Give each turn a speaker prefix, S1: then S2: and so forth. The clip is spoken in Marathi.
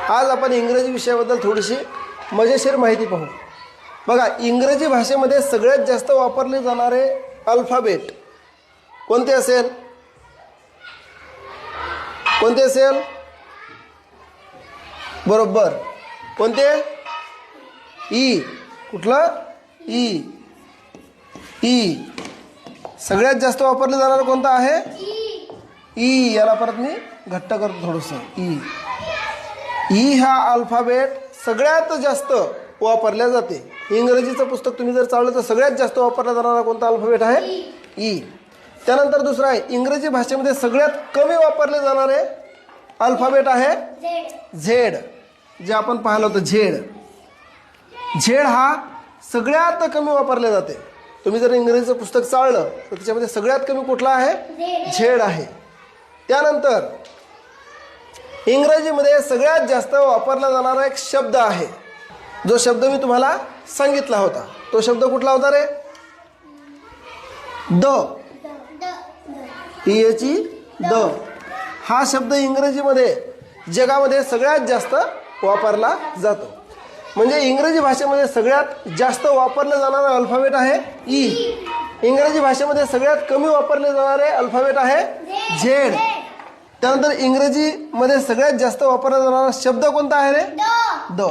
S1: आज आपण इंग्रजी विषयाबद्दल थोडीशी मजेशीर माहिती पाहू. बघा, इंग्रजी भाषेमध्ये सगळ्यात जास्त वापरले जाणारे अल्फाबेट कोणते असेल? कोणते असेल? बरोबर, कोणते? ई. कुठलं? ई. ई. सगळ्यात जास्त वापरले जाणारं कोणतं आहे? ई. याला परत मी घट्ट करतो थोडंसं. ई. ई हा अल्फाबेट सगळ्यात जास्त वापरल्या जाते. इंग्रजीचं पुस्तक तुम्ही जर चाललं तर सगळ्यात जास्त वापरला जाणारा कोणता अल्फाबेट आहे? ई. त्यानंतर दुसरा आहे, इंग्रजी भाषेमध्ये सगळ्यात कमी वापरले जाणारे अल्फाबेट आहे झेड. जे आपण पाहिलं होतं झेड. झेड हा सगळ्यात कमी वापरले जाते. तुम्ही जर इंग्रजीचं पुस्तक चाललं तर त्याच्यामध्ये सगळ्यात कमी कुठला आहे? झेड आहे. त्यानंतर इंग्रजीमध्ये सगळ्यात जास्त वापरला जाणारा एक शब्द आहे, जो शब्द मी तुम्हाला सांगितला होता. तो शब्द कुठला होता रे? द. द. हा शब्द इंग्रजीमध्ये जगामध्ये सगळ्यात जास्त वापरला जातो. म्हणजे इंग्रजी भाषेमध्ये सगळ्यात जास्त वापरले जाणारा अल्फाबेट आहे ई. इंग्रजी भाषेमध्ये सगळ्यात कमी वापरले जाणारे अल्फाबेट आहे झेड. त्यानंतर इंग्रजीमध्ये सगळ्यात जास्त वापरला जाणारा शब्द कोणता आहे रे? द.